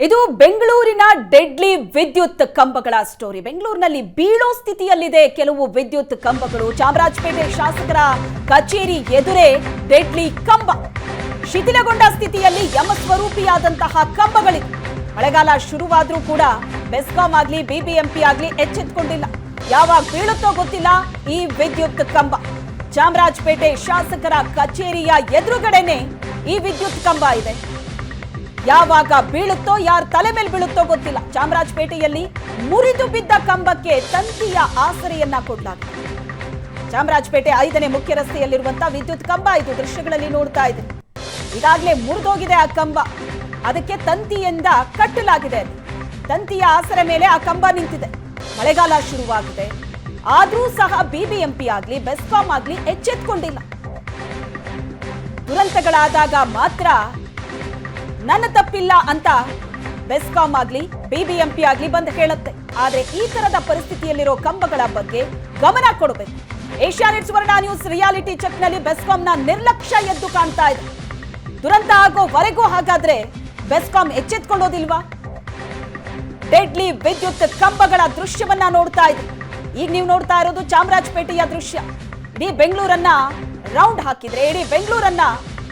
ಇದು ಬೆಂಗಳೂರಿನ ಡೆಡ್ಲಿ ವಿದ್ಯುತ್ ಕಂಬಗಳ ಸ್ಟೋರಿ. ಬೆಂಗಳೂರಿನಲ್ಲಿ ಬೀಳೋ ಸ್ಥಿತಿಯಲ್ಲಿದೆ ಕೆಲವು ವಿದ್ಯುತ್ ಕಂಬಗಳು. ಚಾಮರಾಜಪೇಟೆ ಶಾಸಕರ ಕಚೇರಿ ಎದುರೇ ಡೆಡ್ಲಿ ಕಂಬ. ಶಿಥಿಲಗೊಂಡ ಸ್ಥಿತಿಯಲ್ಲಿ ಯಮಸ್ವರೂಪಿಯಾದಂತಹ ಕಂಬಗಳಿವೆ. ಮಳೆಗಾಲ ಶುರುವಾದ್ರೂ ಕೂಡ ಬೆಸ್ಕಾಂ ಆಗ್ಲಿ ಬಿಬಿಎಂಪಿ ಆಗ್ಲಿ ಎಚ್ಚೆತ್ತುಕೊಂಡಿಲ್ಲ. ಯಾವಾಗ ಬೀಳುತ್ತೋ ಗೊತ್ತಿಲ್ಲ ಈ ವಿದ್ಯುತ್ ಕಂಬ. ಚಾಮರಾಜಪೇಟೆ ಶಾಸಕರ ಕಚೇರಿಯ ಎದುರುಗಡೆನೆ ಈ ವಿದ್ಯುತ್ ಕಂಬ ಇದೆ. ಯಾವಾಗ ಬೀಳುತ್ತೋ ಯಾರ ತಲೆ ಮೇಲೆ ಬೀಳುತ್ತೋ ಗೊತ್ತಿಲ್ಲ. ಚಾಮರಾಜಪೇಟೆಯಲ್ಲಿ ಮುರಿದು ಬಿದ್ದ ಕಂಬಕ್ಕೆ ತಂತಿಯ ಆಸರೆಯನ್ನ ಕೊಡಲಾಗಿದೆ. ಚಾಮರಾಜಪೇಟೆ 5ನೇ ಮುಖ್ಯ ರಸ್ತೆಯಲ್ಲಿರುವಂತಹ ವಿದ್ಯುತ್ ಕಂಬ ಇದು. ದೃಶ್ಯಗಳಲ್ಲಿ ನೋಡ್ತಾ ಇದೆ. ಈಗಾಗಲೇ ಮುರಿದೋಗಿದೆ ಆ ಕಂಬ. ಅದಕ್ಕೆ ತಂತಿಯಿಂದ ಕಟ್ಟಲಾಗಿದೆ. ತಂತಿಯ ಆಸರೆ ಮೇಲೆ ಆ ಕಂಬ ನಿಂತಿದೆ. ಮಳೆಗಾಲ ಶುರುವಾಗಿದೆ. ಆದ್ರೂ ಸಹ ಬಿಬಿಎಂಪಿ ಆಗ್ಲಿ ಬೆಸ್ಕಾಂ ಆಗ್ಲಿ ಎಚ್ಚೆತ್ತುಕೊಂಡಿಲ್ಲ. ದುರಂತಗಳಾದಾಗ ಮಾತ್ರ ನನ್ನ ತಪ್ಪಿಲ್ಲ ಅಂತ ಬೆಸ್ಕಾಂ ಆಗ್ಲಿ ಬಿಬಿಎಂಪಿ ಆಗ್ಲಿ ಬಂದು ಹೇಳುತ್ತೆ. ಆದ್ರೆ ಈ ತರದ ಪರಿಸ್ಥಿತಿಯಲ್ಲಿರೋ ಕಂಬಗಳ ಬಗ್ಗೆ ಗಮನ ಕೊಡಬೇಕು. ಏಷ್ಯಾನೆಟ್ ಸುವರ್ಣ ನ್ಯೂಸ್ ರಿಯಾಲಿಟಿ ಚೆಕ್ ನಲ್ಲಿ ಬೆಸ್ಕಾಂನ ನಿರ್ಲಕ್ಷ್ಯ ಎದ್ದು ಕಾಣ್ತಾ ಇದೆ. ದುರಂತ ಆಗೋವರೆಗೂ ಹಾಗಾದ್ರೆ ಬೆಸ್ಕಾಂ ಎಚ್ಚೆತ್ತುಕೊಳ್ಳೋದಿಲ್ವಾ? ಡೆಡ್ಲಿ ವಿದ್ಯುತ್ ಕಂಬಗಳ ದೃಶ್ಯವನ್ನ ನೋಡ್ತಾ ಇದೆ. ಈಗ ನೀವು ನೋಡ್ತಾ ಇರೋದು ಚಾಮರಾಜಪೇಟೆಯ ದೃಶ್ಯ. ಇಡೀ ಬೆಂಗಳೂರನ್ನ ರೌಂಡ್ ಹಾಕಿದ್ರೆ, ಇಡೀ ಬೆಂಗಳೂರನ್ನ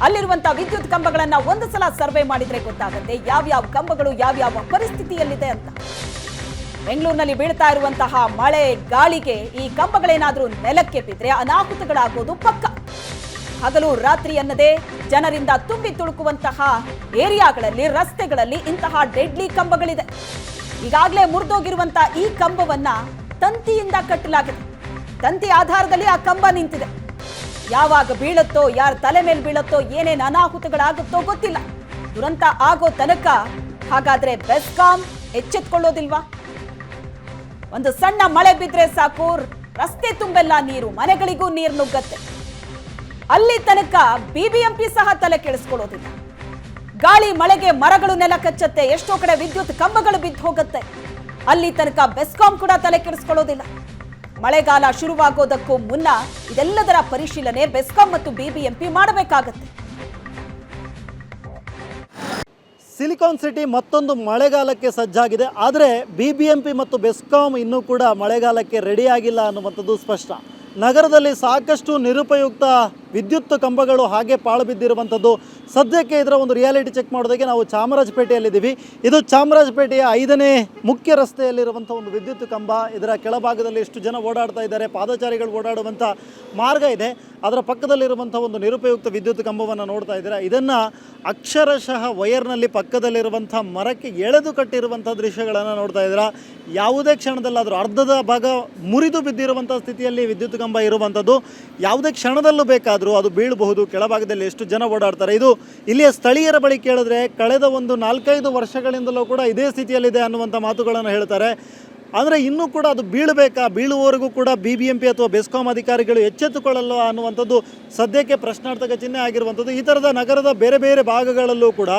ಅಲ್ಲಿರುವಂತಹ ವಿದ್ಯುತ್ ಕಂಬಗಳನ್ನ ಒಂದು ಸಲ ಸರ್ವೆ ಮಾಡಿದ್ರೆ ಗೊತ್ತಾಗುತ್ತೆ ಯಾವ್ಯಾವ ಕಂಬಗಳು ಯಾವ್ಯಾವ ಪರಿಸ್ಥಿತಿಯಲ್ಲಿದೆ ಅಂತ. ಬೆಂಗಳೂರಿನಲ್ಲಿ ಬೀಳ್ತಾ ಇರುವಂತಹ ಮಳೆ ಗಾಳಿಗೆ ಈ ಕಂಬಗಳೇನಾದ್ರೂ ನೆಲಕ್ಕೆ ಬಿದ್ರೆ ಅನಾಹುತಗಳಾಗೋದು ಪಕ್ಕ. ಹಗಲು ರಾತ್ರಿ ಅನ್ನದೇ ಜನರಿಂದ ತುಂಬಿ ತುಳುಕುವಂತಹ ಏರಿಯಾಗಳಲ್ಲಿ ರಸ್ತೆಗಳಲ್ಲಿ ಇಂತಹ ಡೆಡ್ಲಿ ಕಂಬಗಳಿದೆ. ಈಗಾಗಲೇ ಮುರಿದೋಗಿರುವಂತಹ ಈ ಕಂಬವನ್ನ ತಂತಿಯಿಂದ ಕಟ್ಟಲಾಗಿದೆ. ತಂತಿ ಆಧಾರದಲ್ಲಿ ಆ ಕಂಬ ನಿಂತಿದೆ. ಯಾವಾಗ ಬೀಳುತ್ತೋ ಯಾರ ತಲೆ ಮೇಲೆ ಬೀಳುತ್ತೋ ಏನೇನು ಅನಾಹುತಗಳಾಗುತ್ತೋ ಗೊತ್ತಿಲ್ಲ. ದುರಂತ ಆಗೋ ತನಕ ಹಾಗಾದ್ರೆ ಬೆಸ್ಕಾಂ ಎಚ್ಚೆತ್ತುಕೊಳ್ಳೋದಿಲ್ವಾ? ಒಂದು ಸಣ್ಣ ಮಳೆ ಬಿದ್ರೆ ಸಾಕು, ರಸ್ತೆ ತುಂಬೆಲ್ಲ ನೀರು, ಮನೆಗಳಿಗೂ ನೀರು ನುಗ್ಗತ್ತೆ. ಅಲ್ಲಿ ತನಕ ಬಿಬಿಎಂಪಿ ಸಹ ತಲೆ ಕೆಡಿಸ್ಕೊಳ್ಳೋದಿಲ್ಲ. ಗಾಳಿ ಮಳೆಗೆ ಮರಗಳು ನೆಲ ಕಚ್ಚತ್ತೆ, ಎಷ್ಟೋ ಕಡೆ ವಿದ್ಯುತ್ ಕಂಬಗಳು ಬಿದ್ದು ಹೋಗುತ್ತೆ. ಅಲ್ಲಿ ತನಕ ಬೆಸ್ಕಾಂ ಕೂಡ ತಲೆ ಕೆಡಿಸ್ಕೊಳ್ಳೋದಿಲ್ಲ. ಮಳೆಗಾಲ ಶುರುವಾಗೋದಕ್ಕೂ ಮುನ್ನ ಇದೆಲ್ಲದರ ಪರಿಶೀಲನೆ ಬೆಸ್ಕಾಂ ಮತ್ತು ಬಿಬಿಎಂಪಿ ಮಾಡಬೇಕಾಗತ್ತೆ. ಸಿಲಿಕಾನ್ ಸಿಟಿ ಮತ್ತೊಂದು ಮಳೆಗಾಲಕ್ಕೆ ಸಜ್ಜಾಗಿದೆ. ಆದರೆ ಬಿಬಿಎಂಪಿ ಮತ್ತು ಬೆಸ್ಕಾಂ ಇನ್ನೂ ಕೂಡ ಮಳೆಗಾಲಕ್ಕೆ ರೆಡಿಯಾಗಿಲ್ಲ ಅನ್ನುವಂಥದ್ದು ಸ್ಪಷ್ಟ. ನಗರದಲ್ಲಿ ಸಾಕಷ್ಟು ನಿರುಪಯುಕ್ತ ವಿದ್ಯುತ್ ಕಂಬಗಳು ಹಾಗೆ ಪಾಳು ಬಿದ್ದಿರುವಂಥದ್ದು. ಸದ್ಯಕ್ಕೆ ಇದರ ಒಂದು ರಿಯಾಲಿಟಿ ಚೆಕ್ ಮಾಡೋದಕ್ಕೆ ನಾವು ಚಾಮರಾಜಪೇಟೆಯಲ್ಲಿದ್ದೀವಿ. ಇದು ಚಾಮರಾಜಪೇಟೆಯ 5ನೇ ಮುಖ್ಯ ರಸ್ತೆಯಲ್ಲಿರುವಂಥ ಒಂದು ವಿದ್ಯುತ್ ಕಂಬ. ಇದರ ಕೆಳಭಾಗದಲ್ಲಿ ಎಷ್ಟು ಜನ ಓಡಾಡ್ತಾ ಇದ್ದಾರೆ, ಪಾದಚಾರಿಗಳು ಓಡಾಡುವಂಥ ಮಾರ್ಗ ಇದೆ. ಅದರ ಪಕ್ಕದಲ್ಲಿರುವಂಥ ಒಂದು ನಿರುಪಯುಕ್ತ ವಿದ್ಯುತ್ ಕಂಬವನ್ನು ನೋಡ್ತಾ ಇದ್ದೀರಾ. ಇದನ್ನು ಅಕ್ಷರಶಃ ವೈರ್ನಲ್ಲಿ ಪಕ್ಕದಲ್ಲಿರುವಂಥ ಮರಕ್ಕೆ ಎಳೆದು ಕಟ್ಟಿರುವಂಥ ದೃಶ್ಯಗಳನ್ನು ನೋಡ್ತಾ ಇದ್ದೀರಾ. ಯಾವುದೇ ಕ್ಷಣದಲ್ಲಾದರೂ ಅರ್ಧದ ಭಾಗ ಮುರಿದು ಬಿದ್ದಿರುವಂಥ ಸ್ಥಿತಿಯಲ್ಲಿ ವಿದ್ಯುತ್ ಕಂಬ ಇರುವಂಥದ್ದು. ಯಾವುದೇ ಕ್ಷಣದಲ್ಲೂ ಬೇಕಾದರೂ ಅದು ಬೀಳಬಹುದು. ಕೆಳಭಾಗದಲ್ಲಿ ಎಷ್ಟು ಜನ ಓಡಾಡ್ತಾರೆ. ಇದು ಇಲ್ಲಿಯ ಸ್ಥಳೀಯರ ಬಳಿ ಕೇಳಿದ್ರೆ ಕಳೆದ ಒಂದು 4-5 ವರ್ಷಗಳಿಂದಲೂ ಕೂಡ ಇದೇ ಸ್ಥಿತಿಯಲ್ಲಿದೆ ಅನ್ನುವಂಥ ಮಾತುಗಳನ್ನು ಹೇಳ್ತಾರೆ. ಅಂದರೆ ಇನ್ನೂ ಕೂಡ ಅದು ಬೀಳುವವರೆಗೂ ಕೂಡ ಬಿಬಿಎಂಪಿ ಅಥವಾ ಬೆಸ್ಕಾಂ ಅಧಿಕಾರಿಗಳು ಎಚ್ಚೆತ್ತುಕೊಳ್ಳಲ್ಲ ಅನ್ನುವಂಥದ್ದು ಸದ್ಯಕ್ಕೆ ಪ್ರಶ್ನಾರ್ಥಕ ಚಿಹ್ನೆ ಆಗಿರುವಂಥದ್ದು. ಈ ಥರದ ನಗರದ ಬೇರೆ ಬೇರೆ ಭಾಗಗಳಲ್ಲೂ ಕೂಡ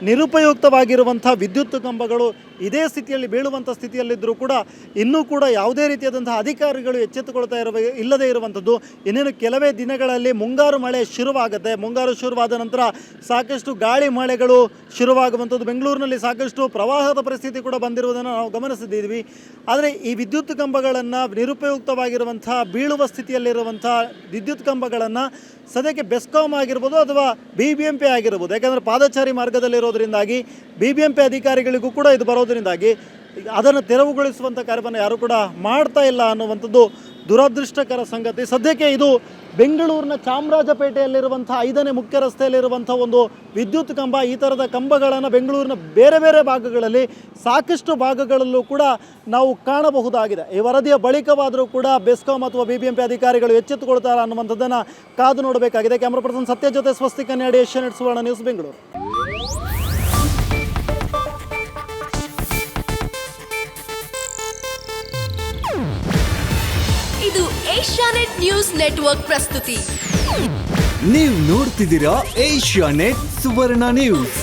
ನಿರುಪಯುಕ್ತವಾಗಿರುವಂಥ ವಿದ್ಯುತ್ ಕಂಬಗಳು ಇದೇ ಸ್ಥಿತಿಯಲ್ಲಿ ಬೀಳುವಂಥ ಸ್ಥಿತಿಯಲ್ಲಿದ್ದರೂ ಕೂಡ ಇನ್ನೂ ಕೂಡ ಯಾವುದೇ ರೀತಿಯಾದಂಥ ಅಧಿಕಾರಿಗಳು ಎಚ್ಚೆತ್ತುಕೊಳ್ತಾ ಇಲ್ಲದೇ ಇರುವಂಥದ್ದು. ಇನ್ನೇನು ಕೆಲವೇ ದಿನಗಳಲ್ಲಿ ಮುಂಗಾರು ಮಳೆ ಶುರುವಾಗುತ್ತೆ. ಮುಂಗಾರು ಶುರುವಾದ ನಂತರ ಸಾಕಷ್ಟು ಗಾಳಿ ಮಳೆಗಳು ಶುರುವಾಗುವಂಥದ್ದು. ಬೆಂಗಳೂರಿನಲ್ಲಿ ಸಾಕಷ್ಟು ಪ್ರವಾಹದ ಪರಿಸ್ಥಿತಿ ಕೂಡ ಬಂದಿರುವುದನ್ನು ನಾವು ಗಮನಿಸಿದ್ದೀವಿ. ಆದರೆ ಈ ವಿದ್ಯುತ್ ಕಂಬಗಳನ್ನು ನಿರುಪಯುಕ್ತವಾಗಿರುವಂಥ ಬೀಳುವ ಸ್ಥಿತಿಯಲ್ಲಿರುವಂಥ ವಿದ್ಯುತ್ ಕಂಬಗಳನ್ನು ಸದ್ಯಕ್ಕೆ ಬೆಸ್ಕಾಂ ಆಗಿರ್ಬೋದು ಅಥವಾ ಬಿಬಿಎಂಪಿ ಆಗಿರ್ಬೋದು, ಯಾಕಂದರೆ ಪಾದಚಾರಿ ಮಾರ್ಗದಲ್ಲಿರೋದ್ರಿಂದಾಗಿ ಬಿಬಿಎಂಪಿ ಅಧಿಕಾರಿಗಳಿಗೂ ಕೂಡ ಇದು ಬರೋದರಿಂದಾಗಿ ಅದನ್ನು ತೆರವುಗೊಳಿಸುವಂಥ ಕಾರ್ಯವನ್ನು ಯಾರೂ ಕೂಡ ಮಾಡ್ತಾ ಇಲ್ಲ ಅನ್ನುವಂಥದ್ದು ದುರದೃಷ್ಟಕರ ಸಂಗತಿ. ಸದ್ಯಕ್ಕೆ ಇದು ಬೆಂಗಳೂರಿನ ಚಾಮರಾಜಪೇಟೆಯಲ್ಲಿರುವಂಥ 5ನೇ ಮುಖ್ಯ ರಸ್ತೆಯಲ್ಲಿರುವಂಥ ಒಂದು ವಿದ್ಯುತ್ ಕಂಬ. ಈ ಥರದ ಕಂಬಗಳನ್ನು ಬೆಂಗಳೂರಿನ ಬೇರೆ ಬೇರೆ ಭಾಗಗಳಲ್ಲಿ ಸಾಕಷ್ಟು ಭಾಗಗಳಲ್ಲೂ ಕೂಡ ನಾವು ಕಾಣಬಹುದಾಗಿದೆ. ಈ ವರದಿಯ ಬಳಿಕವಾದರೂ ಕೂಡ ಬೆಸ್ಕಾಂ ಅಥವಾ ಬಿಬಿಎಂಪಿ ಅಧಿಕಾರಿಗಳು ಎಚ್ಚೆತ್ತುಕೊಳ್ತಾರೆ ಅನ್ನುವಂಥದ್ದನ್ನು ಕಾದು ನೋಡಬೇಕಾಗಿದೆ. ಕ್ಯಾಮ್ರಾ ಪರ್ಸನ್ ಸತ್ಯ ಜೊತೆ ಸ್ವಸ್ತಿ ಕನ್ಯಾಡಿ, ಏಷ್ಯಾನೆಟ್ ಸುವರ್ಣ ನ್ಯೂಸ್, ಬೆಂಗಳೂರು. ಇದು ಏಷ್ಯಾನೆಟ್ ನ್ಯೂಸ್ ನೆಟ್ವರ್ಕ್ ಪ್ರಸ್ತುತಿ. ನೀವು ನೋಡ್ತಿದ್ದೀರಾ ಏಷ್ಯಾನೆಟ್ ಸುವರ್ಣ ನ್ಯೂಸ್.